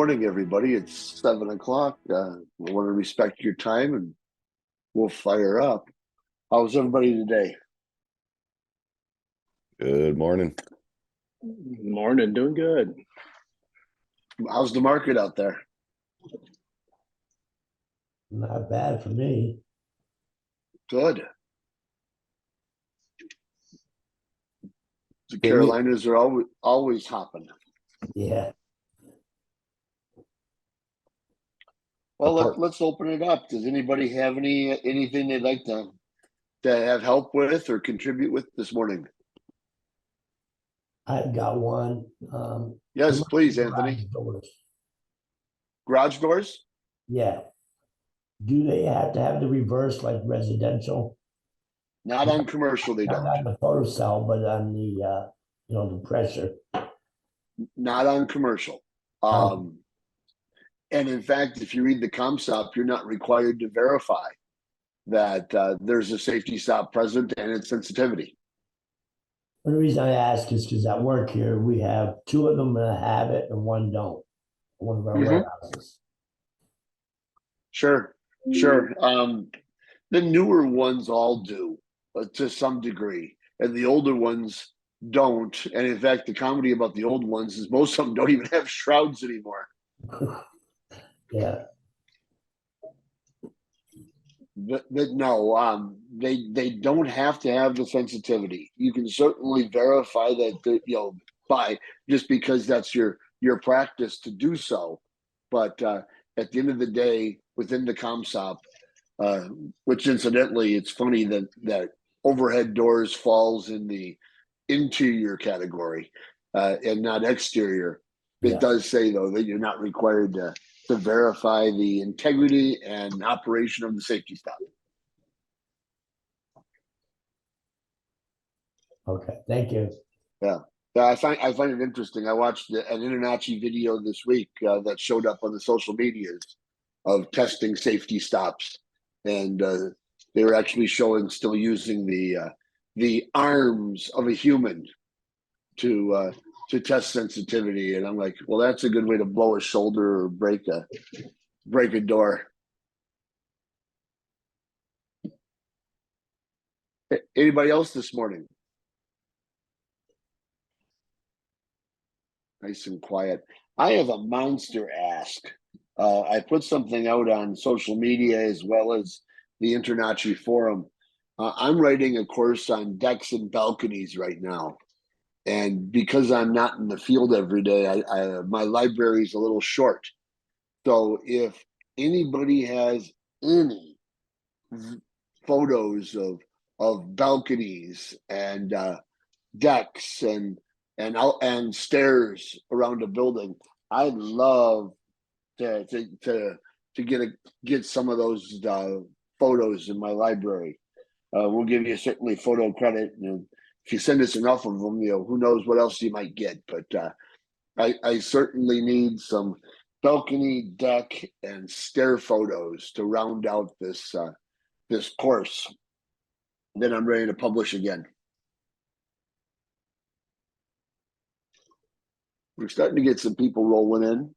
morning, everybody. It's 7 o'clock. We want to respect your time and we'll fire up. How's everybody today? Good morning. Morning, doing good. How's the market out there? Not bad for me. Good. The Carolinas are always hopping. Yeah. Well, let's open it up. Does anybody have anything they'd like to have help with or contribute with this morning? I've got one. Yes, please, Anthony. Garage doors? Yeah. Do they have to have the reverse like residential? Not on commercial, they Not don't. on the photo cell, but on the the pressure. Not on commercial. And in fact, if you read the ComStop, you're not required to verify that there's a safety stop present and its sensitivity. The reason I ask is because at work here, we have two of them that have it and one don't. One of our warehouses. Sure. The newer ones all do, to some degree, and the older ones don't. And in fact, the comedy about the old ones is most of them don't even have shrouds anymore. Yeah. But no, they don't have to have the sensitivity. You can certainly verify that by just because that's your practice to do so. But at the end of the day, within the ComStop, which incidentally, it's funny that overhead doors falls in the interior category and not exterior. It does say though that you're not required to verify the integrity and operation of the safety stop. Okay, thank you. Yeah, I find it interesting. I watched an Internachi video this week that showed up on the social medias of testing safety stops, and they were actually showing still using the arms of a human to test sensitivity, and I'm like, well, that's a good way to blow a shoulder or break a door. Anybody else this morning? Nice and quiet. I have a monster ask. I put something out on social media as well as the Internachi forum. I'm writing a course on decks and balconies right now. And because I'm not in the field every day, my library is a little short. So if anybody has any photos of balconies and decks and stairs around a building, I'd love to get some of those photos in my library. We'll give you certainly photo credit, and if you send us enough of them, who knows what else you might get. But I certainly need some balcony, deck, and stair photos to round out this course. Then I'm ready to publish again. We're starting to get some people rolling in.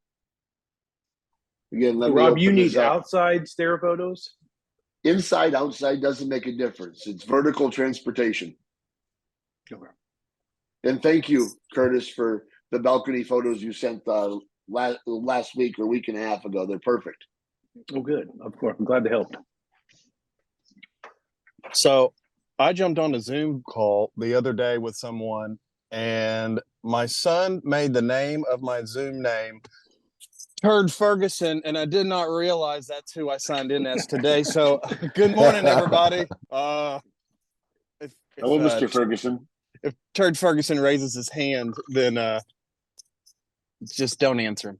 Again, Rob, you need outside stair photos? Inside, outside doesn't make a difference. It's vertical transportation. Okay. And thank you, Curtis, for the balcony photos you sent last week or week and a half ago. They're perfect. Oh, good. Of course. I'm glad to help. So I jumped on a Zoom call the other day with someone, and my son made the name of my Zoom name Turd Ferguson, and I did not realize that's who I signed in as today. So good morning, everybody. Hello, Mr. Ferguson. If Turd Ferguson raises his hand, then just don't answer him.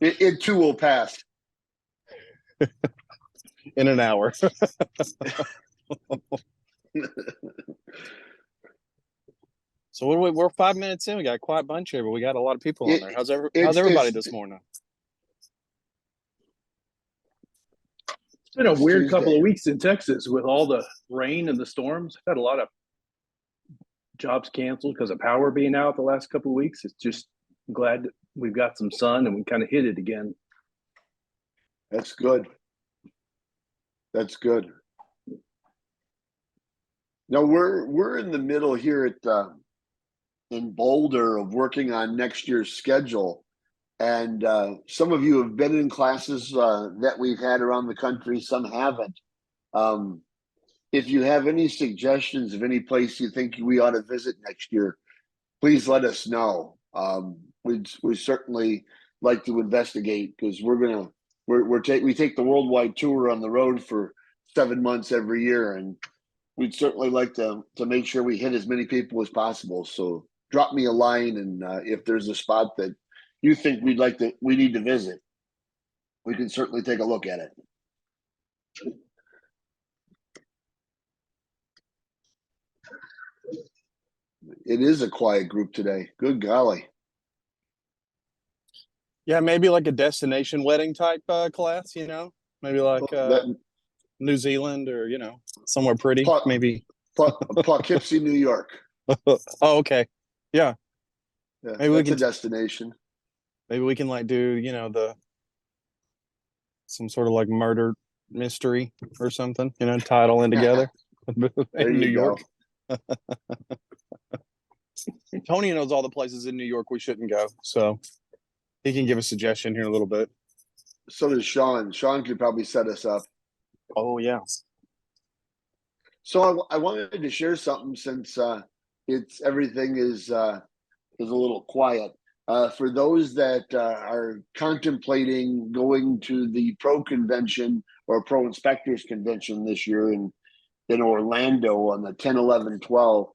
It too will pass. In an hour. So we're 5 minutes in. We got a quiet bunch here, but we got a lot of people on there. How's everybody this morning? It's been a weird couple of weeks in Texas with all the rain and the storms. I've had a lot of jobs canceled because of power being out the last couple of weeks. It's just glad that we've got some sun and we kind of hit it again. That's good. That's good. Now we're in the middle here at in Boulder of working on next year's schedule, and some of you have been in classes that we've had around the country. Some haven't. If you have any suggestions of any place you think we ought to visit next year, please let us know. We certainly like to investigate, because we take the worldwide tour on the road for 7 months every year, and we'd certainly like to make sure we hit as many people as possible. So drop me a line, and if there's a spot that you think we need to visit, we can certainly take a look at it. It is a quiet group today. Good golly. Yeah, maybe like a destination wedding type class, maybe like New Zealand, or, somewhere pretty, maybe. Poughkeepsie, New York. Oh, okay. Yeah. Maybe that's a destination. Maybe we can like do, some sort of like murder mystery or something, tie it all in together. In New York. Tony knows all the places in New York we shouldn't go, so he can give a suggestion here in a little bit. So does Sean. Sean could probably set us up. Oh, yeah. So I wanted to share something, since everything is a little quiet. For those that are contemplating going to the Pro Convention or Pro Inspectors Convention this year in Orlando on the 10, 11, 12,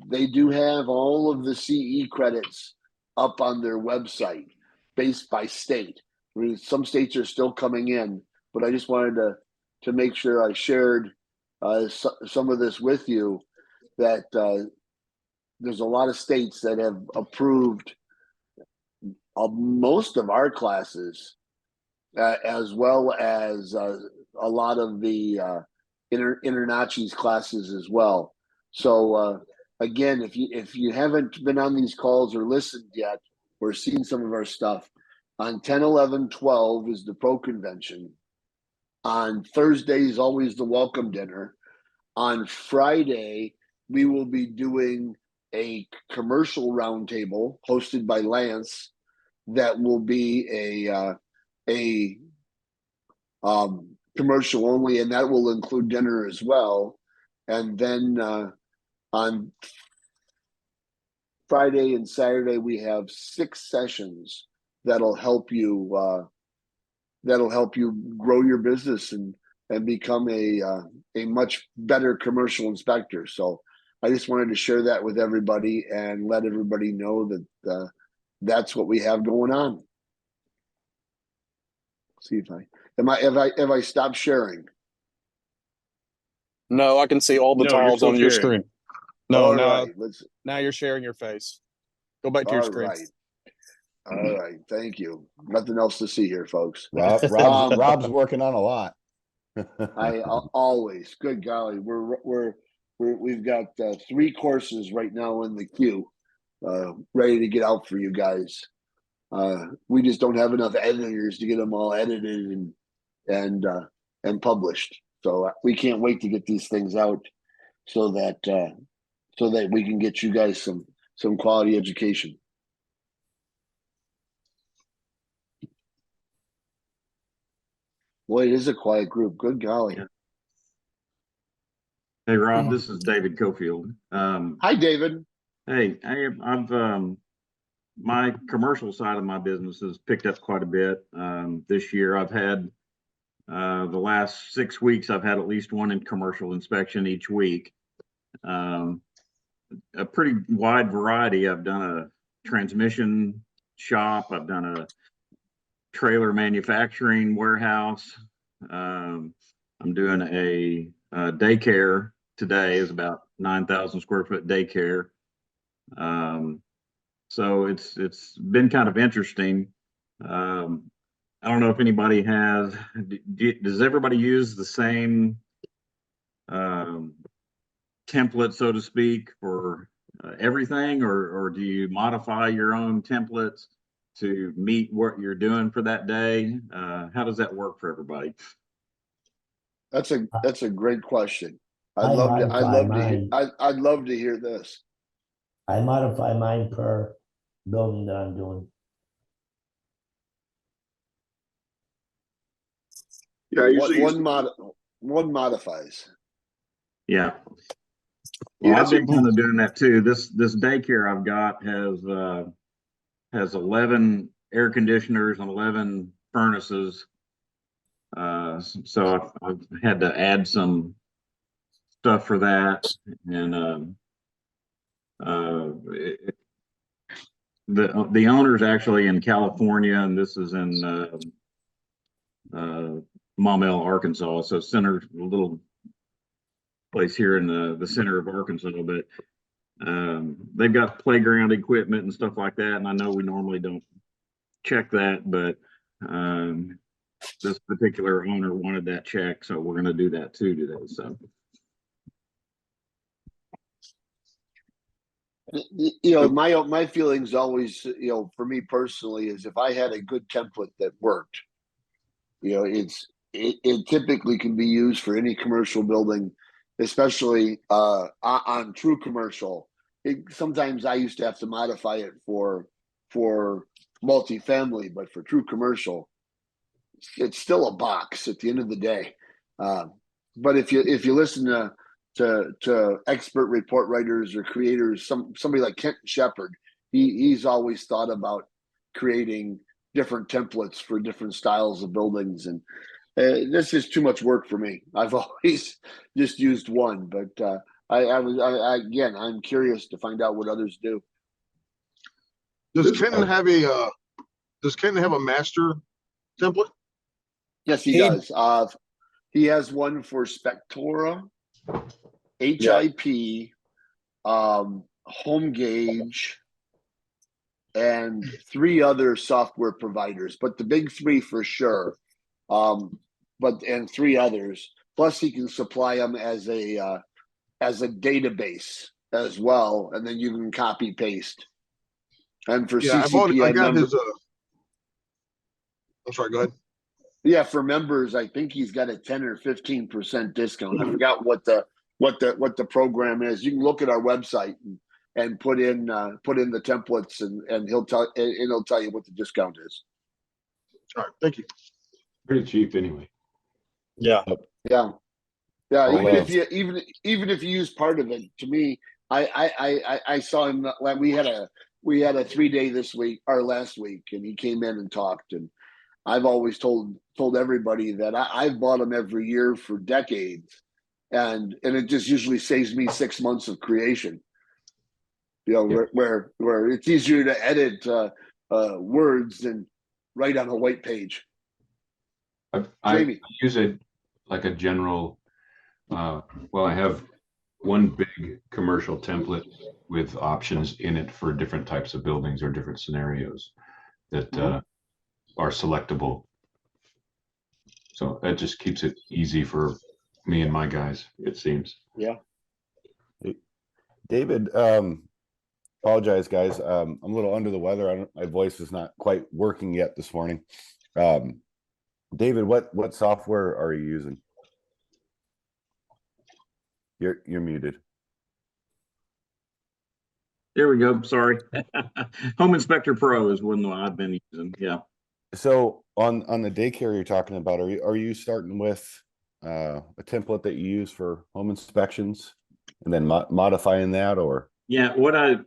they do have all of the CE credits up on their website based by state. I mean, some states are still coming in, but I just wanted to make sure I shared some of this with you, that there's a lot of states that have approved most of our classes, as well as a lot of the InterNACHI's classes as well. So again, if you haven't been on these calls or listened yet, or seen some of our stuff, on 10, 11, 12 is the Pro Convention. On Thursday is always the welcome dinner. On Friday, we will be doing a commercial roundtable hosted by Lance. That will be a commercial only, and that will include dinner as well. And then on Friday and Saturday, we have 6 sessions that'll help you grow your business and become a much better commercial inspector. So I just wanted to share that with everybody and let everybody know that that's what we have going on. See if have I stopped sharing? No, I can see all the tiles on your screen. No, now you're sharing your face. Go back to your screen. All right. Thank you. Nothing else to see here, folks. Rob's working on a lot. I always, good golly, we've got 3 courses right now in the queue, ready to get out for you guys. We just don't have enough editors to get them all edited and published. So we can't wait to get these things out, so that we can get you guys some quality education. Boy, it is a quiet group. Good golly. Hey, Rob, this is David Cofield. Hi, David. Hey, I've my commercial side of my business has picked up quite a bit. This year I've had the last 6 weeks, I've had at least one in commercial inspection each week. A pretty wide variety. I've done a transmission shop. I've done a trailer manufacturing warehouse. I'm doing a daycare today. Is about 9,000 square foot daycare. So it's been kind of interesting. I don't know if anybody has. Does everybody use the same template, so to speak, for everything, or do you modify your own templates to meet what you're doing for that day? How does that work for everybody? That's a great question. I modify mine. I'd love to hear this. I modify mine per building that I'm doing. Yeah, I usually use, One modifies. Yeah. Yeah, Well, I've it's a- been kind of doing that too. This daycare I've got has 11 air conditioners and 11 furnaces. So I've had to add some stuff for that, and the owner's actually in California, and this is in Maumelle, Arkansas. So center, a little place here in the center of Arkansas, but they've got playground equipment and stuff like that. And I know we normally don't check that, but this particular owner wanted that check, so we're going to do that too today. So. You know, my feelings always, you know, for me personally, is if I had a good template that worked, you know, it typically can be used for any commercial building, especially on true commercial. Sometimes I used to have to modify it for multifamily, but for true commercial, it's still a box at the end of the day. But if you listen to expert report writers or creators, somebody like Kent Shepard, he's always thought about creating different templates for different styles of buildings, and this is too much work for me. I've always just used one, but again, I'm curious to find out what others do. does Ken have a master template? Yes, he does. He has one for Spectora, HIP, Home Gauge, and 3 other software providers, but the big 3 for sure. And 3 others. Plus, he can supply them as a database as well, and then you can copy paste. And for CCPIA I got members, his. I'm sorry. Go ahead. yeah, for members, I think he's got a 10 or 15% discount. I forgot what the program is. You can look at our website and put in the templates, and it'll tell you what the discount is. All right. Thank you. Pretty cheap anyway. Yeah. Yeah. Oh, Even wow. if you use part of it, to me, I saw him. We had a 3-day this week or last week, and he came in and talked. And I've always told everybody that I've bought them every year for decades, and it just usually saves me 6 months of creation. You know, Yeah. where it's easier to edit words than write on a white page. I use it like a general. Well, I have one big commercial template with options in it for different types of buildings or different scenarios that are selectable. So that just keeps it easy for me and my guys, it seems. Yeah. David, apologize, guys. I'm a little under the weather. My voice is not quite working yet this morning. David, what software are you using? You're muted. There we go. Sorry. Home Inspector Pro is one that I've been using. Yeah. So on the daycare you're talking about, are you starting with a template that you use for home inspections and then modifying that, or? Yeah. What I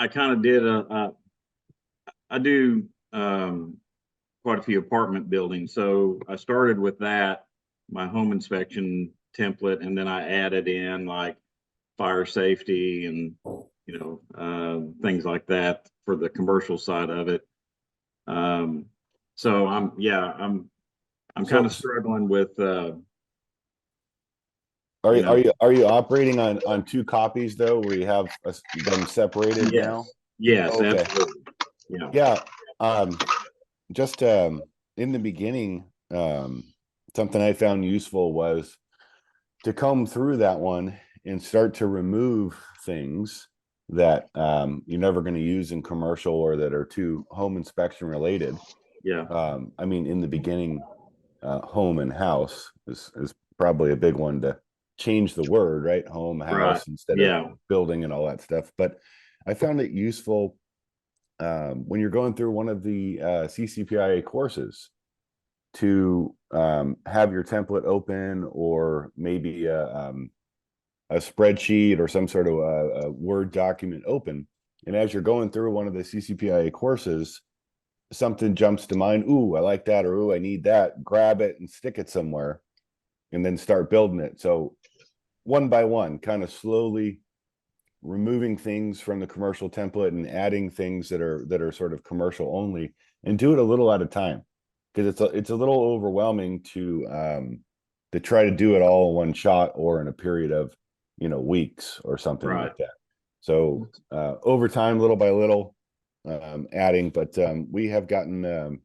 kind of did, I do quite a few apartment buildings. So I started with that, my home inspection template, and then I added in like fire safety and things like that for the commercial side of it. So I'm kind of struggling with. Are you operating on 2 copies though, where you have them separated now? Yes, okay. absolutely. Yeah. Just in the beginning, something I found useful was to comb through that one and start to remove things that you're never going to use in commercial or that are too home inspection related. Yeah. I mean, in the beginning, home and house is probably a big one to change the word, right? Home, house, Right. instead Yeah. of building and all that stuff. But I found it useful when you're going through one of the CCPIA courses to have your template open, or maybe a spreadsheet or some sort of a Word document open. And as you're going through one of the CCPIA courses, something jumps to mind. Ooh, I like that, or ooh, I need that. Grab it and stick it somewhere, and then start building it. So one by one, kind of slowly removing things from the commercial template and adding things that are sort of commercial only, and do it a little at a time, because it's a little overwhelming to try to do it all in one shot or in a period of weeks or something Right. like that. So over time, little by little, adding, but we have gotten a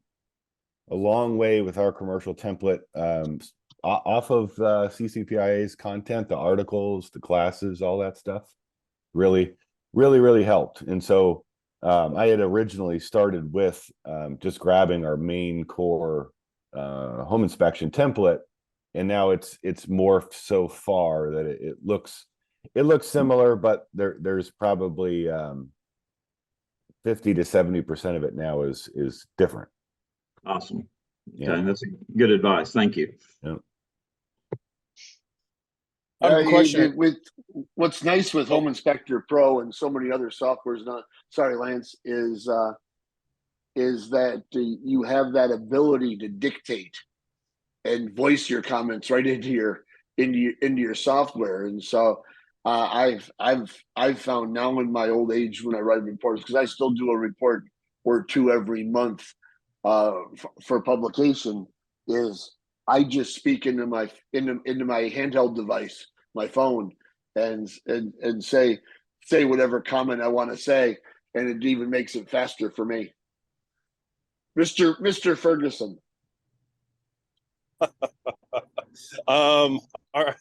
long way with our commercial template off of CCPIA's content, the articles, the classes, all that stuff. Really helped. And so I had originally started with just grabbing our main core home inspection template, and now it's morphed so far that it looks similar, but there's probably 50 to 70% of it now is different. Awesome. Yeah. Okay, that's good advice. Thank you. Yeah. I have a question. With what's nice with Home Inspector Pro and so many other softwares, Lance, is that you have that ability to dictate and voice your comments right into your software. And so I've found now in my old age, when I write reports, because I still do a report or two every month for publication, is I just speak into my handheld device, my phone, and say whatever comment I want to say, and it even makes it faster for me. Mr. Ferguson. All right.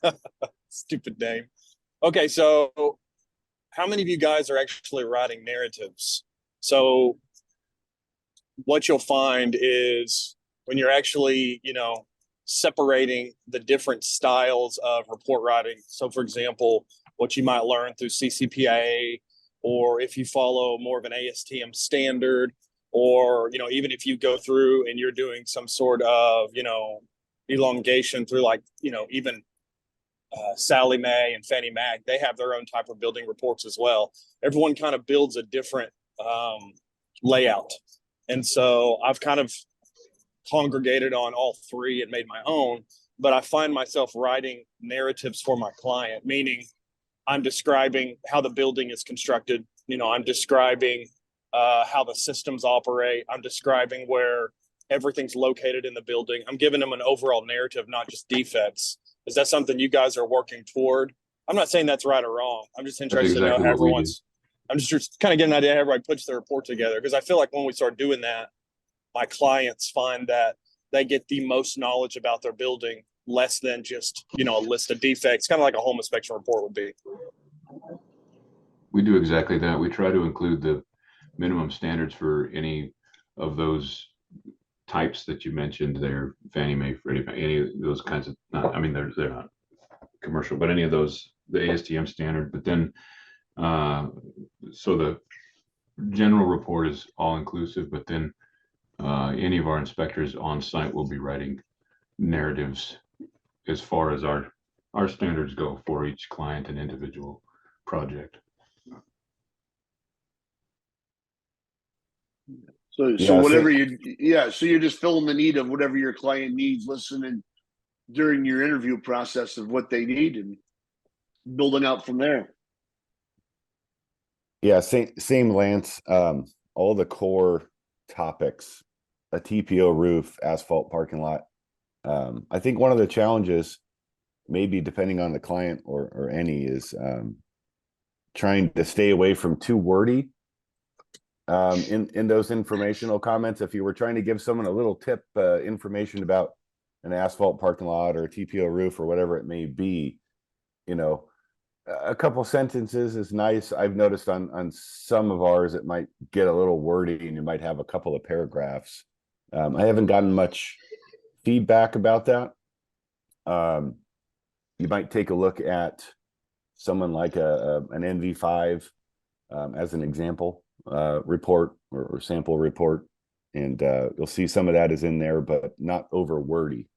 Stupid name. Okay, so how many of you guys are actually writing narratives? So what you'll find is when you're actually, separating the different styles of report writing. So for example, what you might learn through CCPIA, or if you follow more of an ASTM standard, or, even if you go through and you're doing some sort of, elongation through, like, even Sally Mae and Fannie Mac, they have their own type of building reports as well. Everyone kind of builds a different layout. And so I've kind of congregated on all three and made my own, but I find myself writing narratives for my client, meaning I'm describing how the building is constructed. I'm describing how the systems operate. I'm describing where everything's located in the building. I'm giving them an overall narrative, not just defects. Is that something you guys are working toward? I'm not saying that's right or wrong. I'm just interested to know how everyone's. I'm just kind of getting an idea how everybody puts their report together, because I feel like when we start doing that, my clients find that they get the most knowledge about their building, less than just, a list of defects, kind of like a home inspection report would be. We do exactly that. We try to include the minimum standards for any of those types that you mentioned there, Fannie Mae, Freddie Mac, any of those kinds of, they're not commercial, but any of those, the ASTM standard. But then, so the general report is all inclusive, but then any of our inspectors on site will be writing narratives as far as our standards go for each client and individual project. So whatever so you're just filling the need of whatever your client needs, listening during your interview process of what they need and building out from there. Yeah, same Lance. All the core topics, a TPO roof, asphalt parking lot. I think one of the challenges, maybe depending on the client or any, is trying to stay away from too wordy in those informational comments. If you were trying to give someone a little tip, information about an asphalt parking lot or a TPO roof or whatever it may be, a couple sentences is nice. I've noticed on some of ours it might get a little wordy, and you might have a couple of paragraphs. I haven't gotten much feedback about that. You might take a look at someone like an NV5 as an example report or sample report, and you'll see some of that is in there, but not over wordy.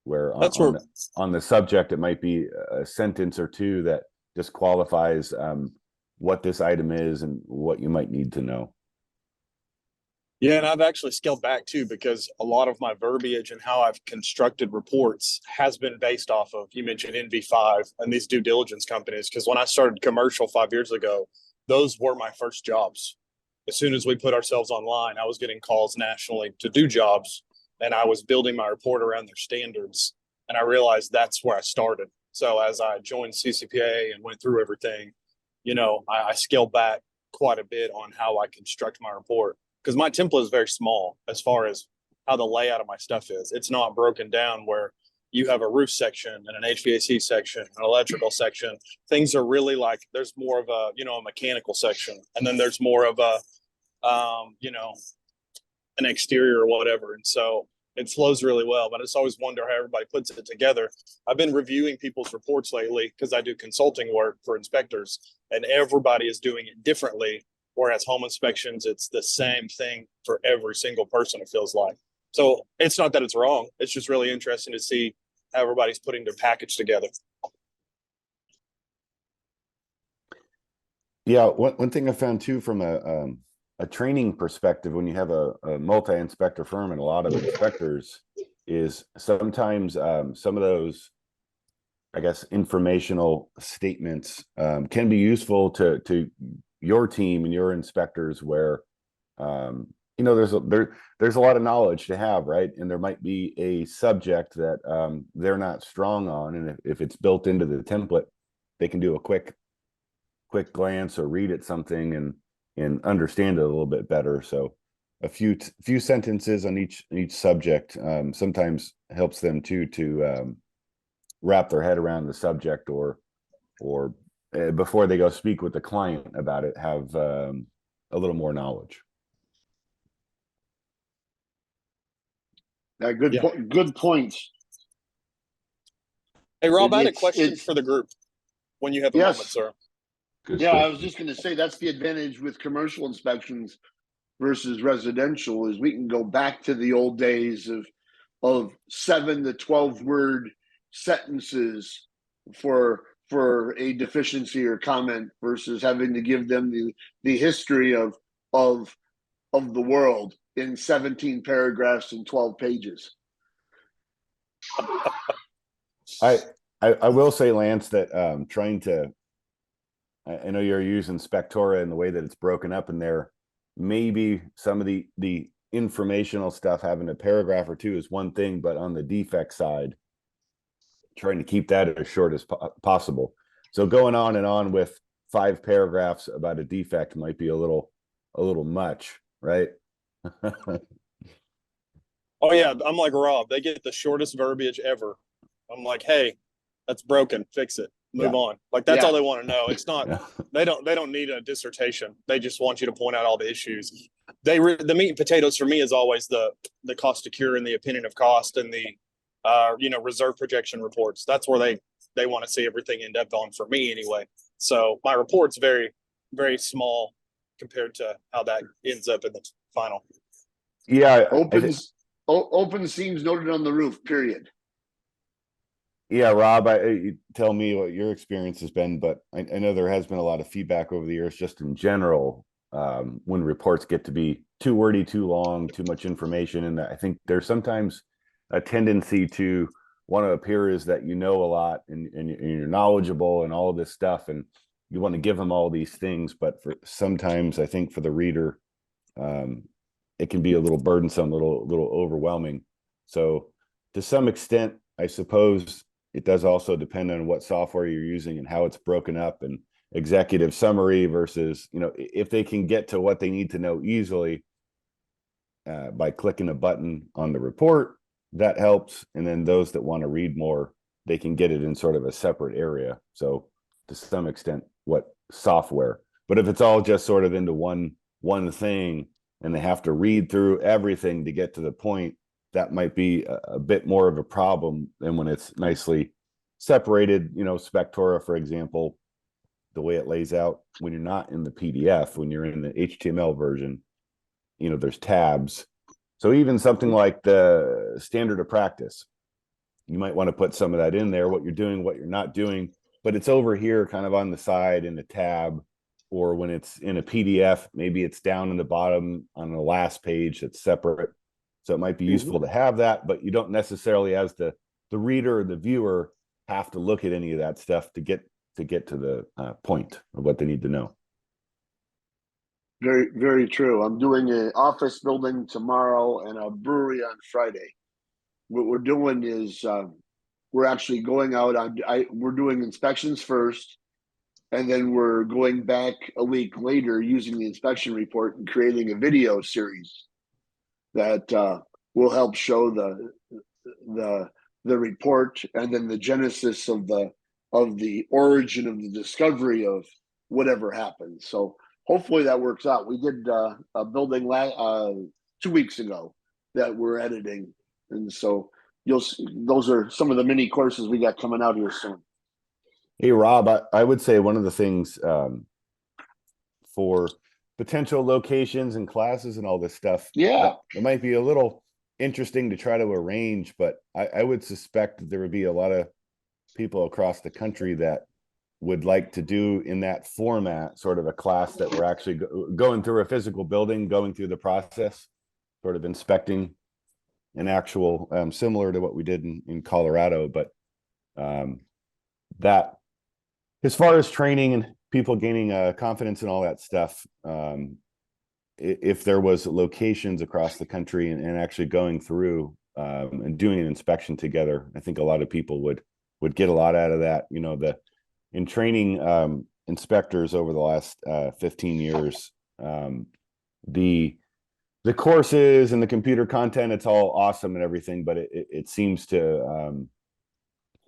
Where on the subject, it might be a sentence or two that just qualifies what this item is and what you might need to know. Yeah, and I've actually scaled back too, because a lot of my verbiage and how I've constructed reports has been based off of, you mentioned NV5 and these due diligence companies. Because when I started commercial 5 years ago, those were my first jobs. As soon as we put ourselves online, I was getting calls nationally to do jobs, and I was building my report around their standards. And I realized that's where I started. So as I joined CCPIA and went through everything, I scaled back quite a bit on how I construct my report, because my template is very small as far as how the layout of my stuff is. It's not broken down where you have a roof section and an HVAC section, an electrical section. Things are really like, there's more of a mechanical section, and then there's more of a an exterior or whatever. And so it flows really well, but I just always wonder how everybody puts it together. I've been reviewing people's reports lately because I do consulting work for inspectors, and everybody is doing it differently. Whereas home inspections, it's the same thing for every single person, it feels like. So it's not that it's wrong. It's just really interesting to see how everybody's putting their package together. Yeah, one thing I found too from a training perspective, when you have a multi-inspector firm and a lot of inspectors, is sometimes some of those, I guess, informational statements can be useful to your team and your inspectors, where there's a lot of knowledge to have, right? And there might be a subject that they're not strong on, and if it's built into the template, they can do a quick glance or read at something and understand it a little bit better. So a few sentences on each subject sometimes helps them to wrap their head around the subject, or before they go speak with the client about it, have a little more knowledge. Yeah, good points. Hey, Rob, I had a question for the group when you have a moment, sir. Good yeah, stuff. I was just going to say that's the advantage with commercial inspections versus residential, is we can go back to the old days of 7 to 12 word sentences for a deficiency or comment, versus having to give them the history of the world in 17 paragraphs and 12 pages. I will say, Lance, that trying to, I know you're using Spectora and the way that it's broken up in there. Maybe some of the informational stuff, having a paragraph or two is one thing, but on the defect side, trying to keep that as short as possible. So going on and on with 5 paragraphs about a defect might be a little much, right? Oh yeah, I'm like Rob. They get the shortest verbiage ever. I'm like, hey, that's broken. Fix it. Move on. Like that's all they want to know. It's not. They don't need a dissertation. They just want you to point out all the issues. The meat and potatoes for me is always the cost to cure and the opinion of cost and the reserve projection reports. That's where they want to see everything in depth on, for me anyway. So my report's very, very small compared to how that ends up in the final. Yeah, open seams noted on the roof, period. Yeah, Rob, you tell me what your experience has been, but I know there has been a lot of feedback over the years, just in general, when reports get to be too wordy, too long, too much information. And I think there's sometimes a tendency to want to appear as that you know a lot and you're knowledgeable and all of this stuff, and you want to give them all these things. But sometimes I think for the reader, it can be a little burdensome, a little overwhelming. So to some extent, I suppose it does also depend on what software you're using and how it's broken up, and executive summary versus, if they can get to what they need to know easily by clicking a button on the report, that helps. And then those that want to read more, they can get it in sort of a separate area. So to some extent what software. But if it's all just sort of into one thing and they have to read through everything to get to the point, that might be a bit more of a problem than when it's nicely separated. You know, Spectora, for example, the way it lays out when you're not in the PDF, when you're in the HTML version, you know, there's tabs. So even something like the standard of practice, you might want to put some of that in there, what you're doing, what you're not doing, but it's over here kind of on the side in a tab, or when it's in a PDF, maybe it's down in the bottom on the last page that's separate. So it might be useful to have that, but you don't necessarily, as the reader or the viewer, have to look at any of that stuff to get to the point of what they need to know. Very, very true. I'm doing an office building tomorrow and a brewery on Friday. What we're doing is we're actually going out on, we're doing inspections first, and then we're going back a week later using the inspection report and creating a video series that will help show the report and then the genesis of the origin of the discovery of whatever happened. So hopefully that works out. We did a building 2 weeks ago that we're editing, and so you'll see, those are some of the mini courses we got coming out here soon. Hey, Rob, I would say one of the things for potential locations and classes and all this stuff, Yeah, it might be a little interesting to try to arrange, but I would suspect that there would be a lot of people across the country that would like to do in that format, sort of a class that we're actually going through a physical building, going through the process, sort of inspecting an actual, similar to what we did in Colorado. But that, as far as training and people gaining confidence and all that stuff, if there was locations across the country and actually going through and doing an inspection together, I think a lot of people would get a lot out of that. You know, in training inspectors over the last 15 years, the courses and the computer content, it's all awesome and everything, but it seems to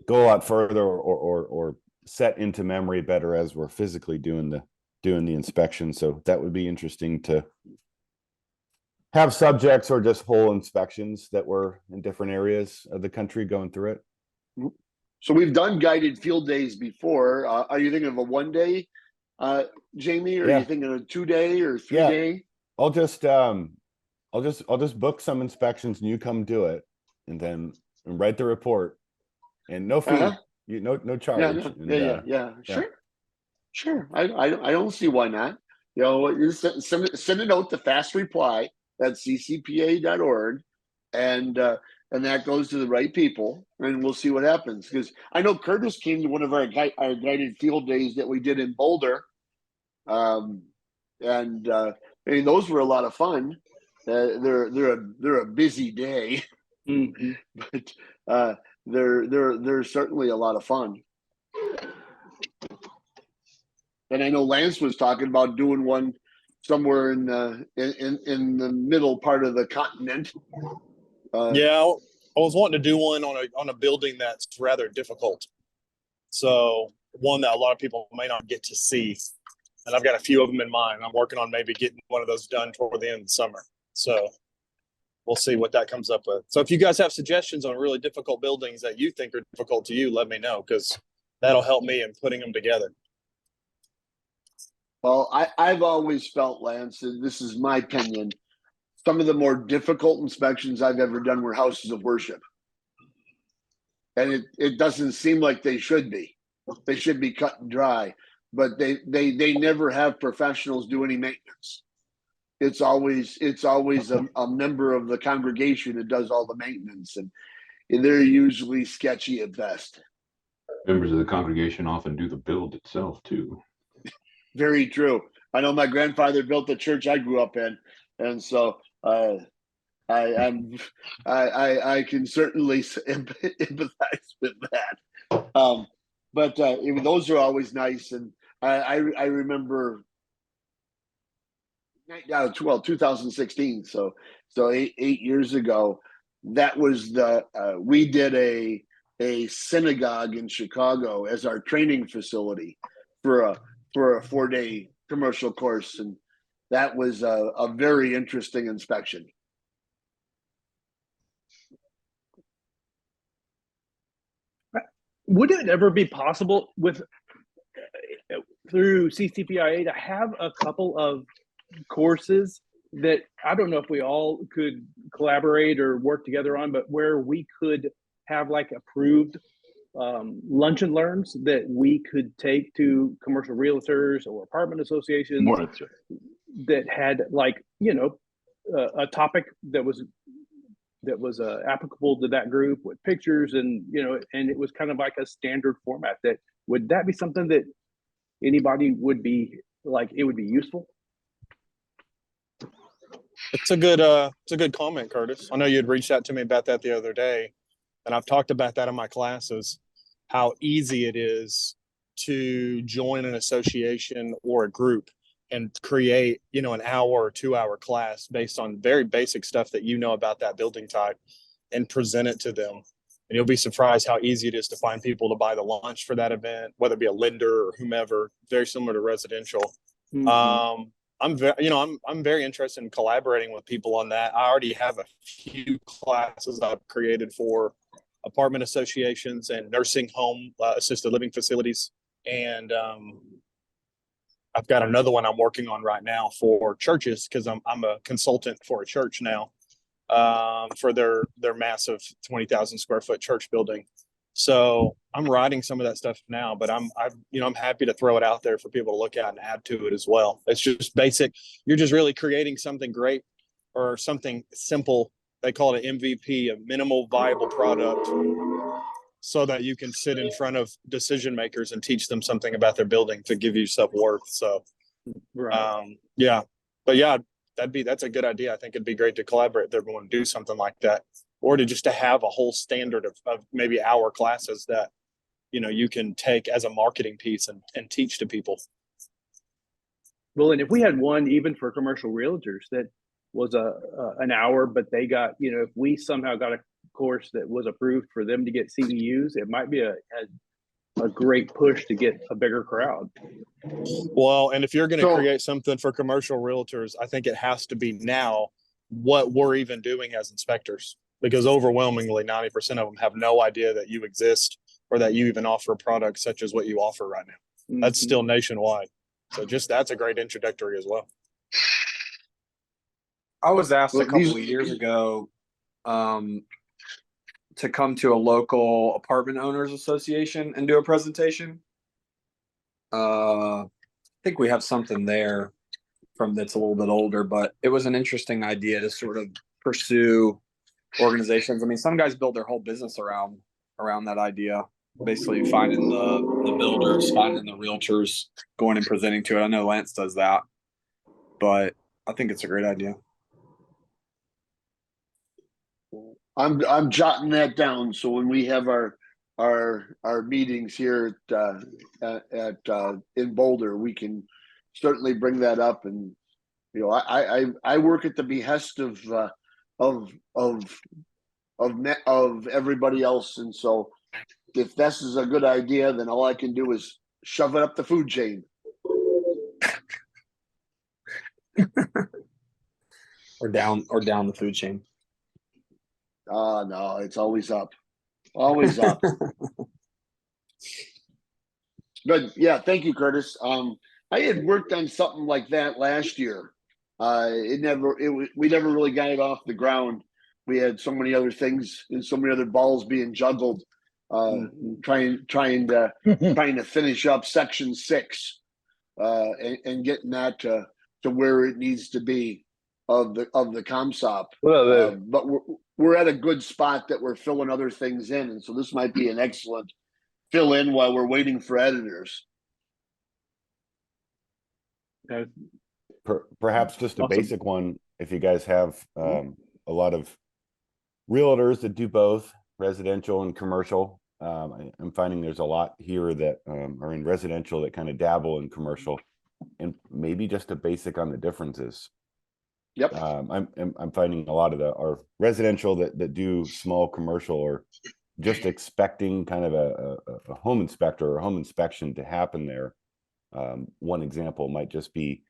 go a lot further or set into memory better as we're physically doing the inspection. So that would be interesting to have subjects or just whole inspections that were in different areas of the country going through it. So we've done guided field days before. Are you thinking of a 1 day, Jamie, or are you thinking of a 2 day or 3 day? I'll just book some inspections and you come do it, and then write the report, and no fee, no charge. Sure. I don't see why not. You know, you send a note to fast reply at ccpa.org, and that goes to the right people, and we'll see what happens. Because I know Curtis came to one of our guided field days that we did in Boulder, and I mean, those were a lot of fun. They're a busy day, but they're certainly a lot of fun. And I know Lance was talking about doing one somewhere in the middle part of the continent. Yeah, I was wanting to do one on a building that's rather difficult. So one that a lot of people may not get to see. And I've got a few of them in mind. I'm working on maybe getting one of those done toward the end of the summer. So we'll see what that comes up with. So if you guys have suggestions on really difficult buildings that you think are difficult to you, let me know, because that'll help me in putting them together. Well, I've always felt, Lance, and this is my opinion, some of the more difficult inspections I've ever done were houses of worship. And it doesn't seem like they should be. They should be cut and dry, but they never have professionals do any maintenance. It's always a member of the congregation that does all the maintenance, and they're usually sketchy at best. Members of the congregation often do the build itself too. Very true. I know my grandfather built the church I grew up in, and so I can certainly empathize with that. But those are always nice, and I remember 2016. So 8 years ago, that was we did a synagogue in Chicago as our training facility for a 4-day commercial course, and that was a very interesting inspection. Would it ever be possible with through CCPIA to have a couple of courses that I don't know if we all could collaborate or work together on, but where we could have like approved lunch and learns that we could take to commercial realtors or apartment associations that had like, you know, a topic that was applicable to that group with pictures and, you know, and it was kind of like a standard format. That would that be something that anybody would be like, it would be useful? It's a good comment, Curtis. I know you had reached out to me about that the other day, and I've talked about that in my classes, how easy it is to join an association or a group and create, you know, an hour or 2-hour class based on very basic stuff that you know about that building type and present it to them. And you'll be surprised how easy it is to find people to buy the lunch for that event, whether it be a lender or whomever, very similar to residential. Mm-hmm. I'm very interested in collaborating with people on that. I already have a few classes I've created for apartment associations and nursing home assisted living facilities. And I've got another one I'm working on right now for churches because I'm a consultant for a church now for their massive 20,000 square foot church building. So I'm writing some of that stuff now, but I'm happy to throw it out there for people to look at and add to it as well. It's just basic. You're just really creating something great or something simple. They call it an MVP, a minimal viable product, so that you can sit in front of decision makers and teach them something about their building to give you self-worth. So, right. That's a good idea. I think it'd be great to collaborate with everyone and do something like that, or to have a whole standard of maybe hour classes that, you know, you can take as a marketing piece and teach to people. Well, and if we had one even for commercial realtors that was an hour, but they got, you know, if we somehow got a course that was approved for them to get CEUs, it might be a great push to get a bigger crowd. Well, and if you're going to create something for commercial realtors, I think it has to be now what we're even doing as inspectors, because overwhelmingly 90% of them have no idea that you exist or that you even offer products such as what you offer right now. Mm-hmm. That's still nationwide. So that's a great introductory as well. I was asked a couple of years ago to come to a local apartment owners association and do a presentation. I think we have something there from that's a little bit older, but it was an interesting idea to sort of pursue organizations. I mean, some guys build their whole business around that idea, basically finding the builders, finding the realtors, going and presenting to it. I know Lance does that, but I think it's a great idea. I'm jotting that down, so when we have our meetings here at in Boulder, we can certainly bring that up. And you know, I work at the behest of everybody else, and so if this is a good idea, then all I can do is shove it up the food chain. or down the food chain. No, it's always up. Always up. But yeah, thank you, Curtis. I had worked on something like that last year. We never really got it off the ground. We had so many other things and so many other balls being juggled, trying to finish up section 6 and getting that to where it needs to be of the ComSop. But we're at a good spot that we're filling other things in, and so this might be an excellent fill in while we're waiting for editors. Perhaps just a basic one. If you guys have a lot of realtors that do both residential and commercial, I'm finding there's a lot here that are in residential that kind of dabble in commercial, and maybe just a basic on the differences. Yep. I'm finding a lot of our residential that do small commercial or just expecting kind of a home inspector or home inspection to happen there. One example might just be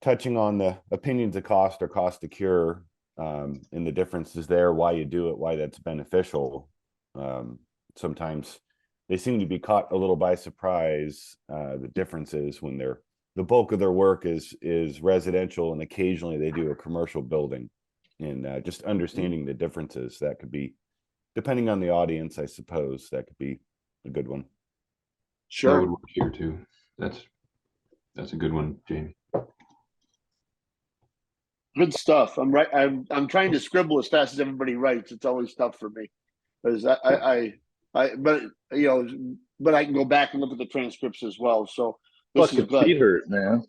touching on the opinions of cost or cost to cure, and the differences there, why you do it, why that's beneficial. Sometimes they seem to be caught a little by surprise, the differences when the bulk of their work is residential, and occasionally they do a commercial building. And just understanding the differences, that could be, depending on the audience, I suppose, that could be a good one. That Sure. would work here too. That's a good one, Jamie. Good stuff. I'm right. I'm trying to scribble as fast as everybody writes. It's always tough for me because but but I can go back and look at the transcripts as well. So this is Fucking good. feet hurt, man.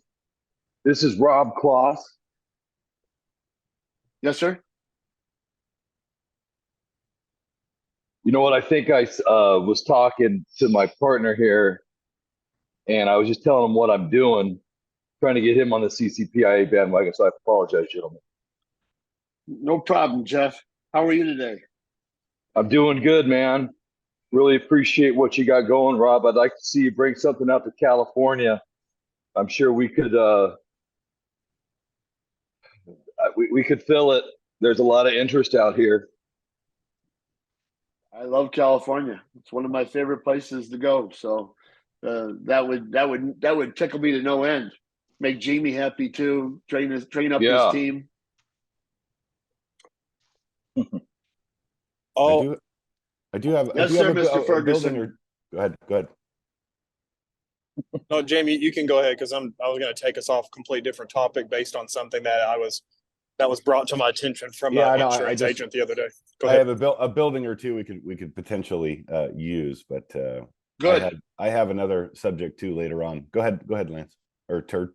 This is Rob Kloss. Yes, sir. You know what? I think I was talking to my partner here, and I was just telling him what I'm doing, trying to get him on the CCPIA bandwagon. So I apologize, gentlemen. No problem, Jeff. How are you today? I'm doing good, man. Really appreciate what you got going, Rob. I'd like to see you bring something out to California. I'm sure we could we could fill it. There's a lot of interest out here. I love California. It's one of my favorite places to go. So that would tickle me to no end. Make Jamie happy too. Train up his team. I do have. Yes, I do sir, have Mr. a Ferguson. go ahead. Go ahead. No, Jamie, you can go ahead because I was going to take us off a completely different topic based on something that was brought to my attention from an insurance agent the other day. Go ahead. I have a building or two we could potentially use, but Good. I have another subject too later on. Go ahead, Lance or Turd.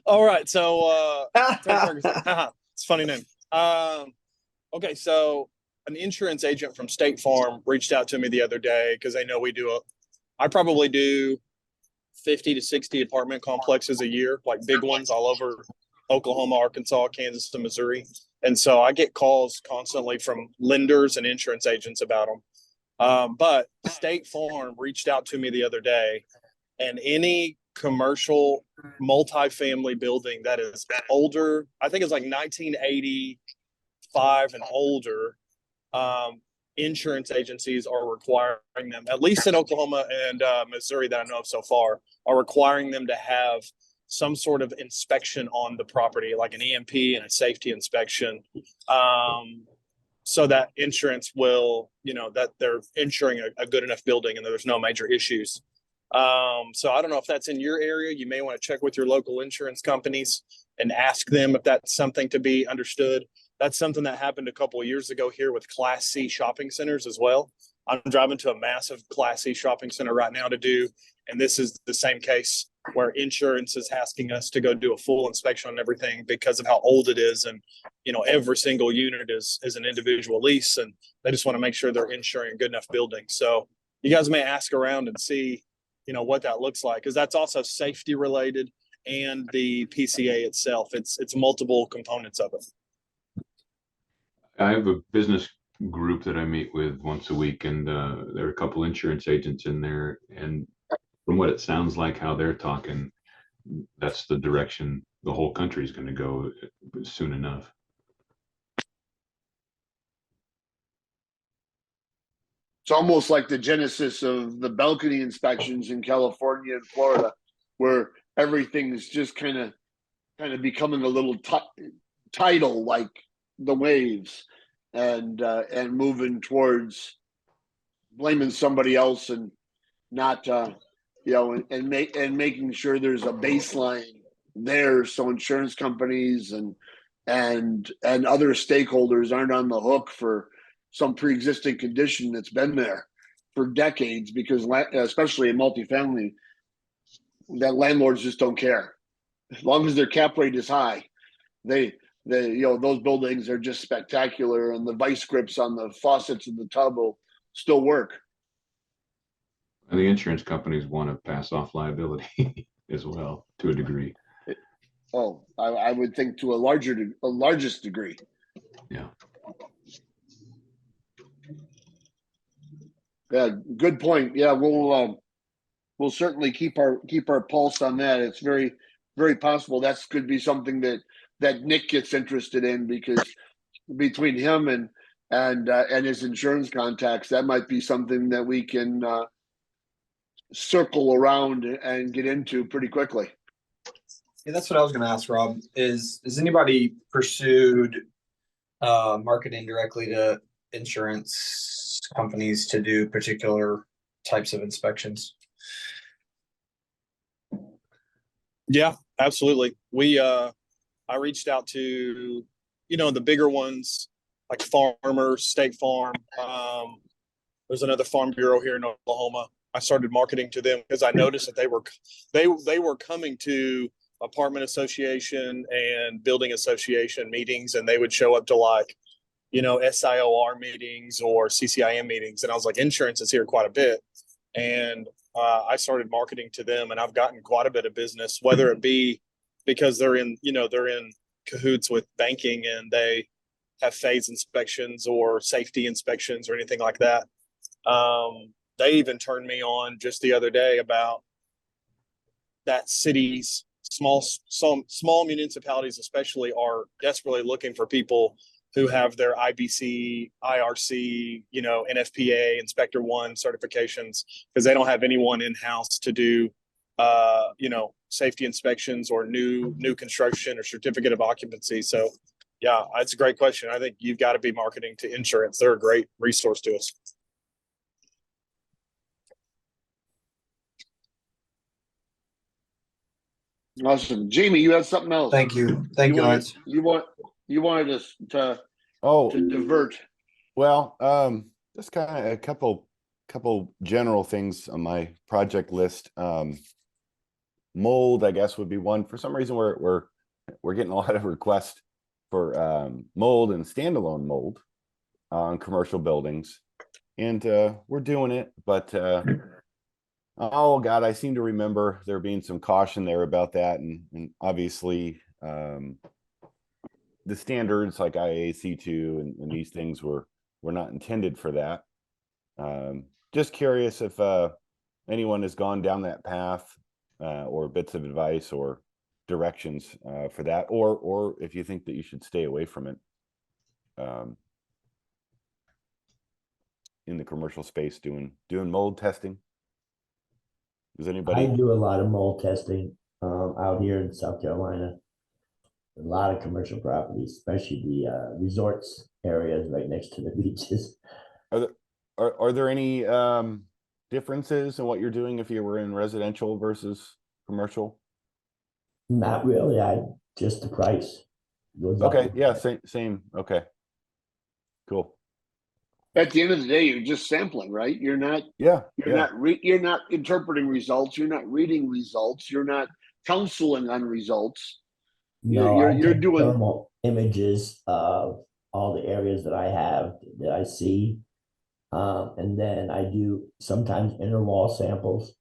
All right, so it's a funny name. Okay, so an insurance agent from State Farm reached out to me the other day because they know I probably do 50 to 60 apartment complexes a year, like big ones all over Oklahoma, Arkansas, Kansas, and Missouri. And so I get calls constantly from lenders and insurance agents about them. But State Farm reached out to me the other day, and any commercial multifamily building that is older, I think it's like 1985 and older, insurance agencies are requiring them, at least in Oklahoma and Missouri that I know of so far, are requiring them to have some sort of inspection on the property, like an EMP and a safety inspection, so that insurance will, that they're insuring a good enough building and that there's no major issues. So I don't know if that's in your area. You may want to check with your local insurance companies and ask them if that's something to be understood. That's something that happened a couple of years ago here with Class C shopping centers as well. I'm driving to a massive Class C shopping center right now and this is the same case where insurance is asking us to go do a full inspection on everything because of how old it is. And, every single unit is an individual lease, and they just want to make sure they're insuring a good enough building. So you guys may ask around and see, what that looks like, because that's also safety related and the PCA itself. It's multiple components of it. I have a business group that I meet with once a week, and there are a couple insurance agents in there. And from what it sounds like, how they're talking, that's the direction the whole country is going to go soon enough. It's almost like the genesis of the balcony inspections in California and Florida, where everything's just kind of becoming a little tidal, like the waves, and moving towards blaming somebody else and not and making sure there's a baseline there, so insurance companies and other stakeholders aren't on the hook for some pre-existing condition that's been there for decades, because especially in multifamily, that landlords just don't care. As long as their cap rate is high, those buildings are just spectacular, and the vice grips on the faucets of the tub will still work. And the insurance companies want to pass off liability as well, to a degree. I would think to a largest degree. Yeah. Yeah, good point. Yeah, we'll certainly keep our pulse on that. It's very, very possible that's could be something that Nick gets interested in, because between him and his insurance contacts, that might be something that we can circle around and get into pretty quickly. Yeah, that's what I was going to ask, Rob. Is anybody pursued marketing directly to insurance companies to do particular types of inspections? Yeah, absolutely. I reached out to, the bigger ones like Farmers, State Farm. There's another farm bureau here in Oklahoma. I started marketing to them because I noticed that they were coming to apartment association and building association meetings, and they would show up to like, SIOR meetings or CCIM meetings. And I was like, insurance is here quite a bit. And I started marketing to them, and I've gotten quite a bit of business, whether it be because they're in cahoots with banking and they have phase inspections or safety inspections or anything like that. They even turned me on just the other day about that cities, small municipalities especially, are desperately looking for people who have their IBC, IRC, NFPA, Inspector One certifications, because they don't have anyone in-house to do, safety inspections or new construction or certificate of occupancy. So, yeah, that's a great question. I think you've got to be marketing to insurance. They're a great resource to us. Awesome, Jamie. You had something else. Thank you. You wanted us to divert. Well, just kind of a couple general things on my project list. Mold, I guess, would be one. For some reason, we're getting a lot of requests for mold and standalone mold on commercial buildings, and we're doing it. But oh God, I seem to remember there being some caution there about that, and obviously the standards like IAC2 and these things were not intended for that. Just curious if anyone has gone down that path, or bits of advice or directions for that, or if you think that you should stay away from it in the commercial space doing mold testing. Does anybody? I do a lot of mold testing out here in South Carolina. A lot of commercial properties, especially the resorts areas right next to the beaches. Are there any differences in what you're doing if you were in residential versus commercial? Not really. Just the price goes up. Okay, yeah, same. Okay, cool. At the end of the day, you're just sampling, right? You're not not interpreting results. You're not reading results. You're not counseling on results. No, you're doing thermal images of all the areas that I see, and then I do sometimes inner wall samples,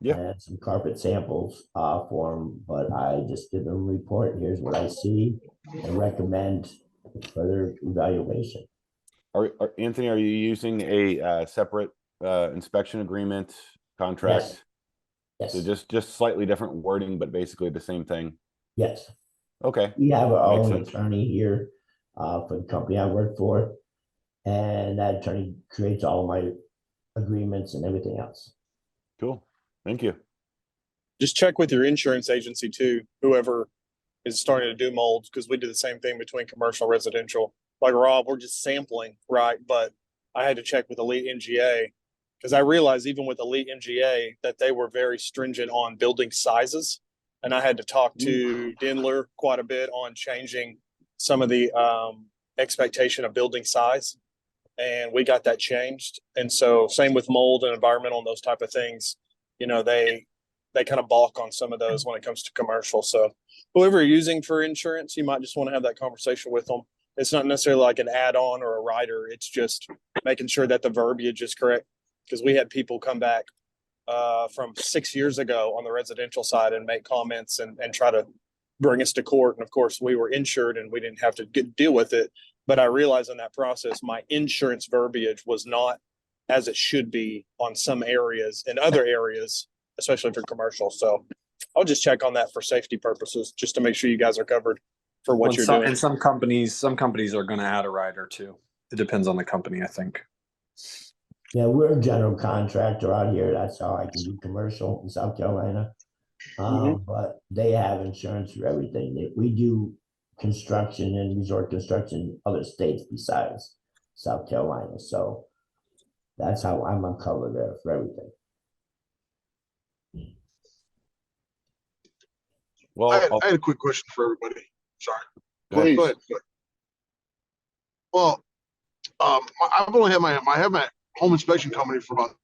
and some carpet samples for them. But I just give them a report. Here's what I see, and recommend further evaluation. Anthony, are you using a separate inspection agreement contract? Yes. So just slightly different wording, but basically the same thing. Yes. Okay. We have our own attorney here for the company I work for, and that attorney creates all my agreements and everything else. Cool. Thank you. Just check with your insurance agency too, whoever is starting to do molds, because we do the same thing between commercial and residential. Like Rob, we're just sampling, right? But I had to check with Elite NGA, because I realized even with Elite NGA that they were very stringent on building sizes. And I had to talk to Dindler quite a bit on changing some of the expectation of building size. And we got that changed. And so same with mold and environmental and those type of things, they kind of balk on some of those when it comes to commercial. So whoever you're using for insurance, you might just want to have that conversation with them. It's not necessarily like an add-on or a rider. It's just making sure that the verbiage is correct. Because we had people come back from 6 years ago on the residential side and make comments and try to bring us to court. And of course, we were insured and we didn't have to deal with it. But I realized in that process, my insurance verbiage was not as it should be on some areas and other areas, especially for commercial. So I'll just check on that for safety purposes, just to make sure you guys are covered for what you're doing. And some companies are going to add a rider too. It depends on the company, I think. Yeah, we're a general contractor out here. That's how I can do commercial in South Carolina. But they have insurance for everything. We do construction and resort construction in other states besides South Carolina. So that's how I'm uncovered there for everything. Well, I had a quick question for everybody. Sorry. Please. Go ahead. Well, I've only had my home inspection company for about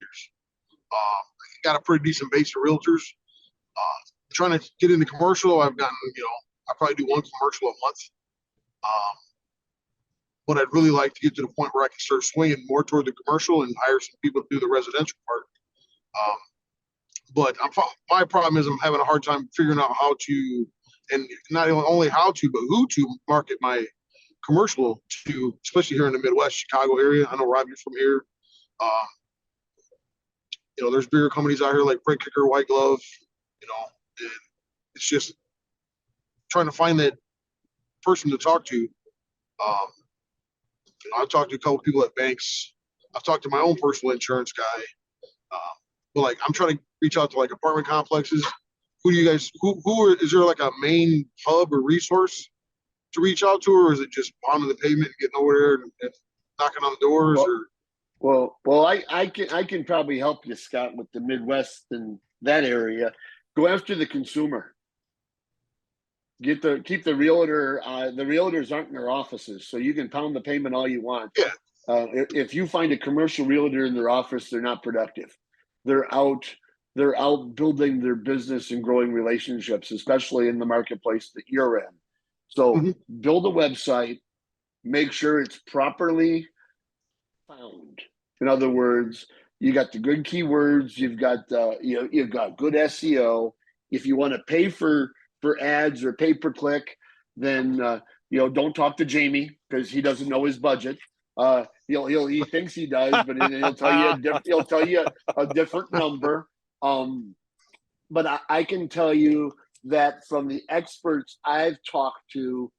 years. Got a pretty decent base of realtors. Trying to get into commercial, I've gotten, I probably do one commercial a month. But I'd really like to get to the point where I can start swinging more toward the commercial and hire some people to do the residential part. But my problem is I'm having a hard time figuring out how to, and not only how to, but who to market my commercial to, especially here in the Midwest, Chicago area. I know Rob, you're from here. There's bigger companies out here like Brick Kicker, White Glove, and it's just trying to find that person to talk to. I've talked to a couple people at banks. I've talked to my own personal insurance guy. But I'm trying to reach out to apartment complexes. Who do you guys, is there a main hub or resource to reach out to, or is it just pounding the pavement and getting over there and knocking on the doors? Well, I can probably help you, Scott, with the Midwest and that area. Go after the consumer. Keep the realtor. The realtors aren't in their offices, so you can pound the pavement all you want. Yeah. If you find a commercial realtor in their office, they're not productive. They're out building their business and growing relationships, especially in the marketplace that you're in. So build a website, make sure it's properly found. In other words, you got the good keywords, you've got good SEO. If you want to pay for ads or pay per click, then don't talk to Jamie because he doesn't know his budget. He thinks he does, but he'll tell you a different number. But I can tell you that from the experts I've talked to,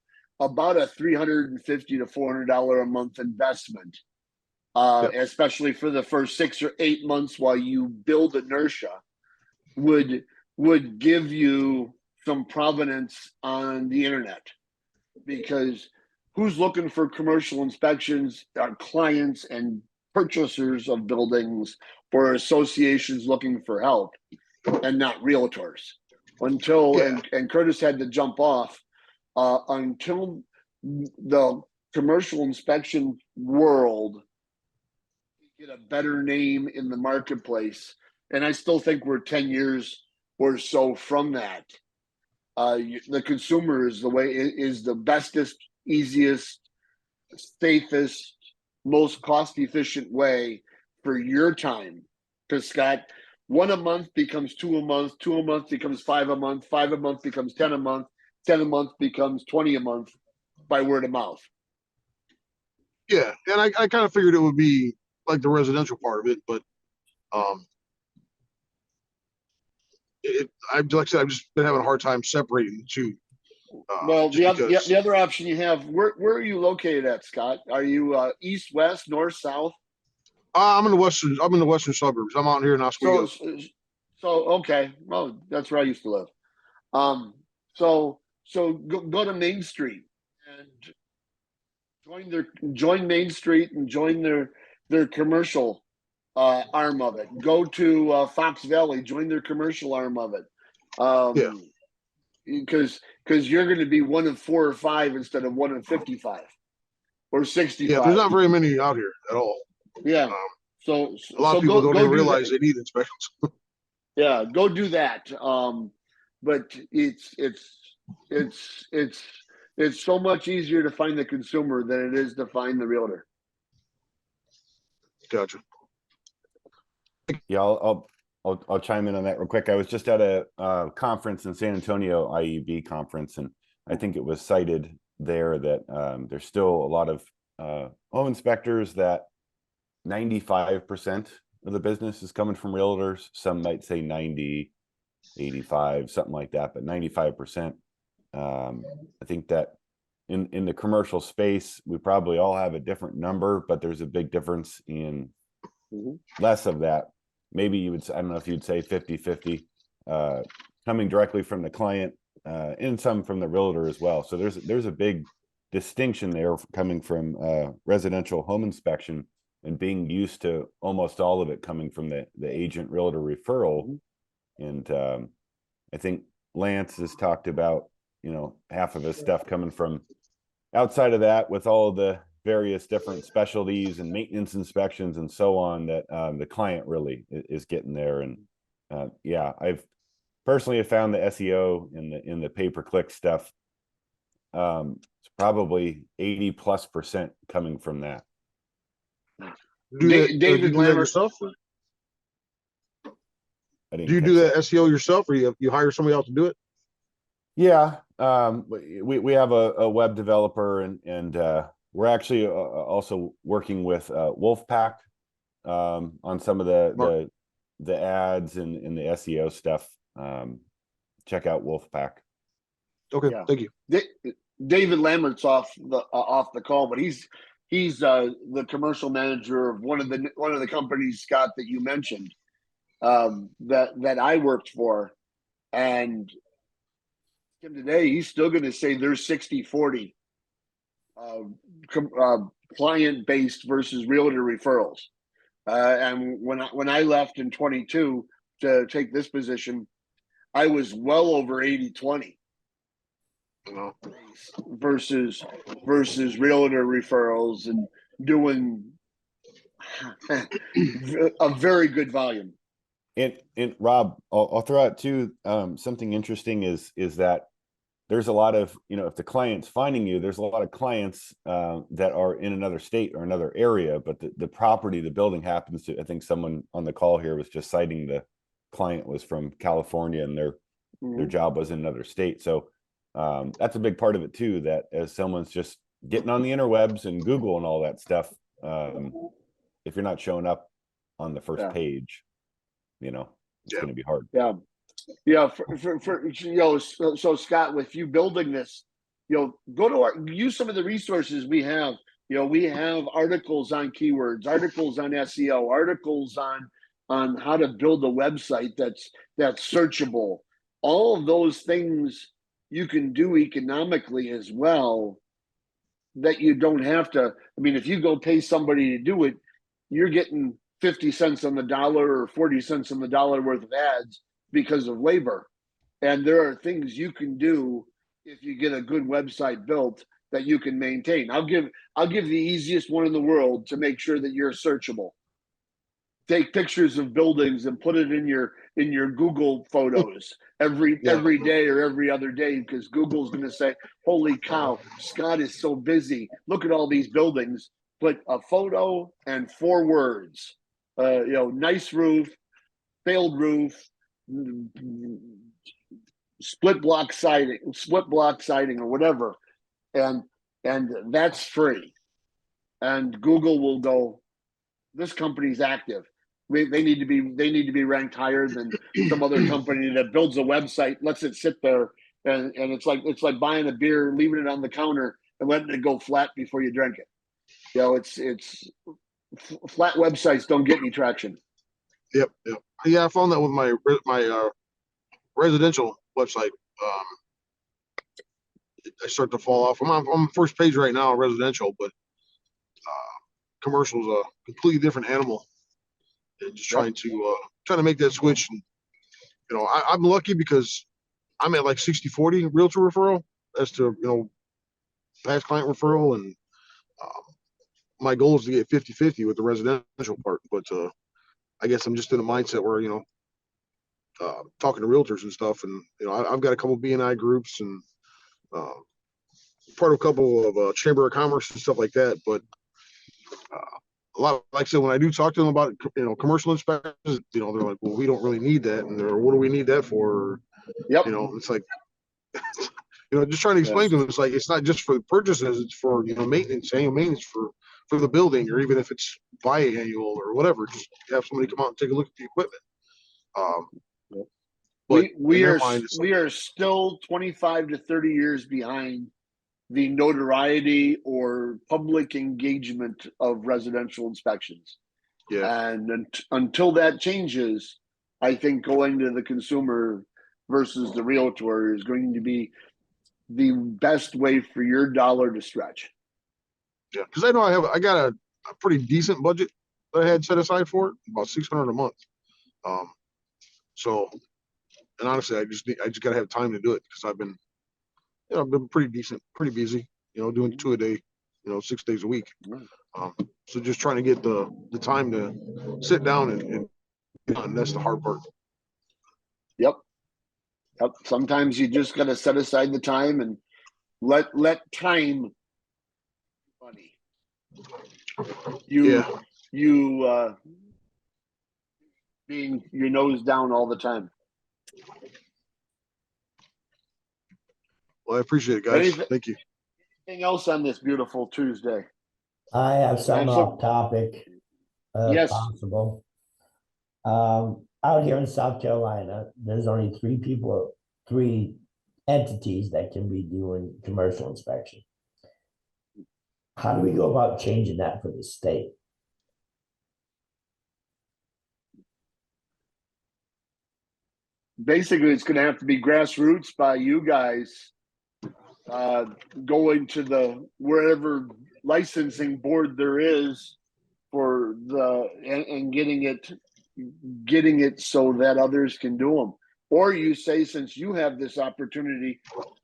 about a $350 to $400 a month investment, especially for the first 6 or 8 months while you build inertia, would give you some provenance on the internet. Because who's looking for commercial inspections are clients and purchasers of buildings or associations looking for help, and not realtors. And Curtis had to jump off until the commercial inspection world get a better name in the marketplace. And I still think we're 10 years or so from that. The consumer is the bestest, easiest, safest, most cost-efficient way for your time. Because Scott, 1 a month becomes 2 a month, 2 a month becomes 5 a month, 5 a month becomes 10 a month, 10 a month becomes 20 a month by word of mouth. Yeah, and I kind of figured it would be like the residential part of it, but I've just been having a hard time separating the two. Well, the other option you have, where are you located at, Scott? Are you east, west, north, south? I'm in the western suburbs. I'm out here in Oswego. So okay, well, that's where I used to live. So go to Main Street and join Main Street and join their commercial arm of it. Go to Fox Valley, join their commercial arm of it. Because you're going to be 1 of 4 or 5 instead of 1 of 55 or 65. Yeah, there's not very many out here at all. Yeah. So a lot of people don't even realize they need inspections. Yeah, go do that. But it's so much easier to find the consumer than it is to find the realtor. Gotcha. Yeah, I'll chime in on that real quick. I was just at a conference in San Antonio, IEB conference, and I think it was cited there that there's still a lot of home inspectors that 95% of the business is coming from realtors. Some might say 90, 85, something like that, but 95%. I think that in the commercial space, we probably all have a different number, but there's a big difference in less of that. Maybe you would, I don't know if you'd say 50-50, coming directly from the client, and some from the realtor as well. So there's a big distinction there coming from residential home inspection and being used to almost all of it coming from the agent realtor referral. And I think Lance has talked about, you know, half of his stuff coming from outside of that, with all the various different specialties and maintenance inspections and so on, that the client really is getting there. And yeah, I've personally have found the SEO in the pay-per-click stuff, it's probably 80+% coming from that. David, do you do that yourself? Do you do that SEO yourself, or you hire somebody else to do it? Yeah, we have a web developer, and we're actually also working with Wolfpack on some of the ads and the SEO stuff. Check out Wolfpack. Okay, Yeah. thank you. David Lambert's off the call, but he's the commercial manager of one of the companies, Scott, that you mentioned, that I worked for, and today he's still going to say there's 60-40 client-based versus realtor referrals. And when I left in 22 to take this position, I was well over 80-20 versus realtor referrals, and doing a very good volume. And Rob, I'll throw out too, something interesting is that there's a lot of, you know, if the client's finding you, there's a lot of clients that are in another state or another area, but the property, the building happens to, I think someone on the call here was just citing the client was from California, and their job was in another state. So that's a big part of it too, that as someone's just getting on the interwebs and Google and all that stuff, if you're not showing up on the first page, you know, it's going to be hard. For you know, so Scott, with you building this, you know, use some of the resources we have. You know, we have articles on keywords, articles on SEO, articles on how to build a website that's searchable. All of those things you can do economically as well, that you don't have to. I mean, if you go pay somebody to do it, you're getting 50 cents on the dollar or 40 cents on the dollar worth of ads because of labor. And there are things you can do if you get a good website built that you can maintain. I'll give the easiest one in the world to make sure that you're searchable. Take pictures of buildings and put it in your Google photos every day or every other day, because Google's going to say, holy cow, Scott is so busy. Look at all these buildings. Put a photo and 4 words. You know, nice roof, failed roof, split block siding or whatever, and that's free. And Google will go, this company's active. They need to be ranked higher than some other company that builds a website, lets it sit there, and it's like buying a beer, leaving it on the counter, and letting it go flat before you drink it. You know, it's flat websites don't get any traction. Yep. Yeah, I found that with my residential website. I start to fall off. I'm on first page right now, residential, but commercial is a completely different animal. And just trying to make that switch. And, you know, I'm lucky because I'm at like 60-40 realtor referral as to, you know, past client referral, and my goal is to get 50-50 with the residential part. But I guess I'm just in a mindset where, you know, talking to realtors and stuff, and, you know, I've got a couple BNI groups and part of a couple of chamber of commerce and stuff like that. But a lot, like I said, when I do talk to them about, you know, commercial inspections, you know, they're like, well, we don't really need that, and they're, what do we need that for? Yep. You know, it's like, you know, just trying to explain to them, it's like, it's not just for the purchases, it's for, you know, maintenance, annual maintenance for for the building, or even if it's biannual or whatever, just have somebody come out and take a look at the equipment. But we in their are mind, it's we are still 25 to 30 years behind the notoriety or public engagement of residential inspections. yeah, And until that changes, I think going to the consumer versus the realtor is going to be the best way for your dollar to stretch. yeah. Because I know I got a pretty decent budget that I had set aside for it, about $600 a month. So, and honestly, I just gotta have time to do it because I've been pretty decent, pretty busy, doing 2 a day, 6 days a week. So just trying to get the time to sit down and that's the hard part. Yep. Sometimes you just got to set aside the time and let time money. You being your nose down all the time. Well, I appreciate it, guys. Thank you. Anything else on this beautiful Tuesday? I have some off topic, yes. possible. Out here in South Carolina, there's only three entities that can be doing commercial inspection. How do we go about changing that for the state? Basically, it's going to have to be grassroots by you guys going to the wherever licensing board there is for and getting it so that others can do them. Or you say, since you have this opportunity,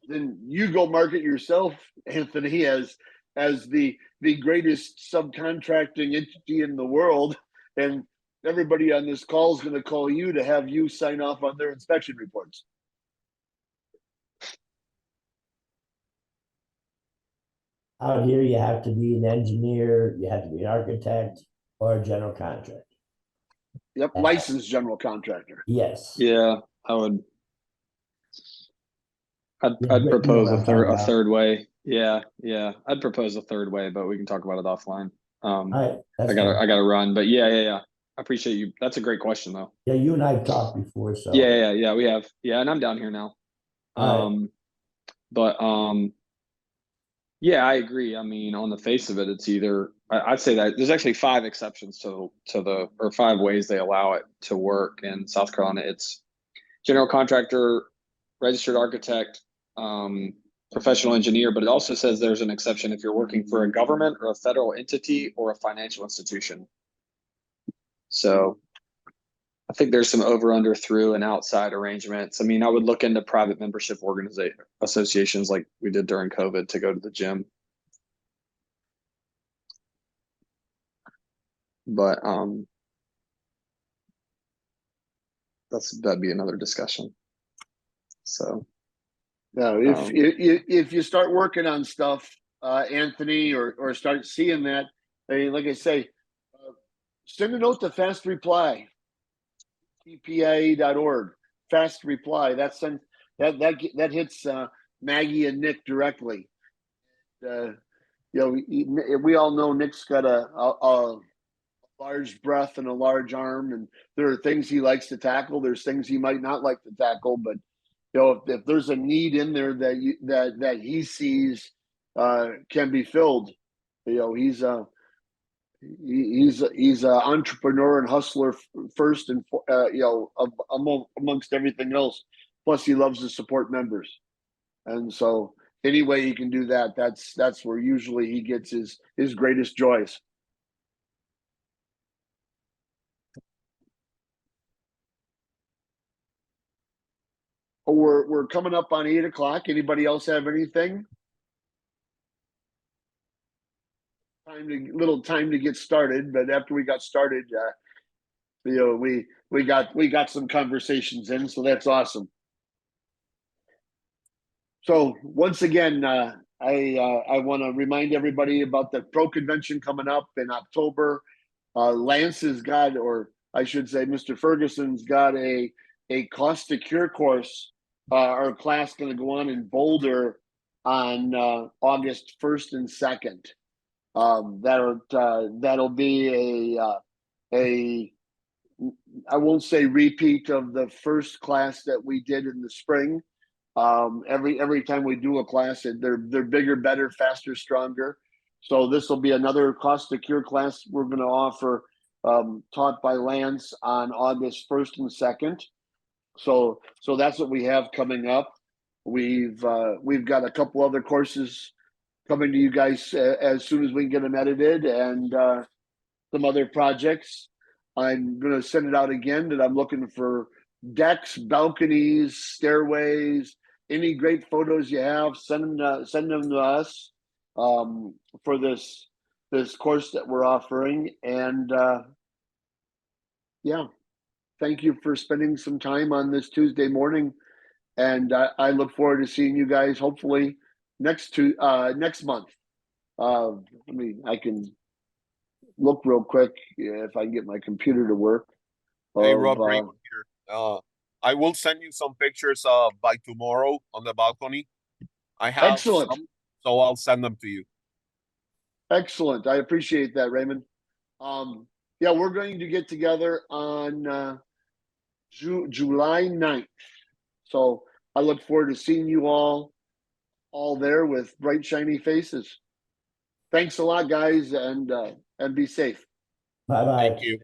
then you go market yourself, Anthony, as the greatest subcontracting entity in the world, and everybody on this call is going to call you to have you sign off on their inspection reports. Out here, you have to be an engineer, you have to be an architect, or a general contractor. Yep, licensed general contractor. Yes. Yeah, I'd propose a third way. Yeah. I'd propose a third way, but we can talk about it offline. I gotta run, but yeah. I appreciate you. That's a great question, though. Yeah, you and I have talked before, so yeah, we have. Yeah, and I'm down here now. Yeah, I agree. I mean, on the face of it, it's either I'd say that there's actually 5 exceptions to or 5 ways they allow it to work in South Carolina. It's general contractor, registered architect, professional engineer, but it also says there's an exception if you're working for a government or a federal entity or a financial institution. So I think there's some over under through and outside arrangements. I mean, I would look into private membership associations like we did during COVID to go to the gym. But that'd be another discussion. So now, if you start working on stuff, Anthony, or start seeing that, like I say, send a note to Fast Reply, CCPIA.org. Fast Reply. That hits Maggie and Nick directly. We all know Nick's got a large breath and a large arm, and there are things he likes to tackle. There's things he might not like to tackle, but if there's a need in there that he sees can be filled, he's an entrepreneur and hustler first, and amongst everything else. Plus, he loves to support members, and so any way he can do that, that's where usually he gets his greatest joys. Oh, we're coming up on 8 o'clock. Anybody else have anything? Little time to get started, but after we got started, we got some conversations in, so that's awesome. So once again, I want to remind everybody about the Pro Convention coming up in October. Lance has got, or I should say, Mr. Ferguson's got a cost to cure course or class going to go on in Boulder on August 1st and 2nd. That'll be a I won't say repeat of the first class that we did in the spring. Every time we do a class, they're bigger, better, faster, stronger. So this will be another cost to cure class we're going to offer, taught by Lance on August 1st and 2nd. So that's what we have coming up. We've got a couple other courses coming to you guys as soon as we can get them edited, and some other projects. I'm going to send it out again that I'm looking for decks, balconies, stairways, any great photos you have, send them to us for this course that we're offering. And yeah, thank you for spending some time on this Tuesday morning. And I look forward to seeing you guys hopefully next month. I can look real quick if I can get my computer to work. Hey, Rob, Raymond here. I will send you some pictures by tomorrow on the balcony. I have excellent. some, so I'll send them to you. Excellent. I appreciate that, Raymond. Yeah, we're going to get together on July 9th. So I look forward to seeing you all there with bright, shiny faces. Thanks a lot, guys, and be safe. Bye-bye. Thank you.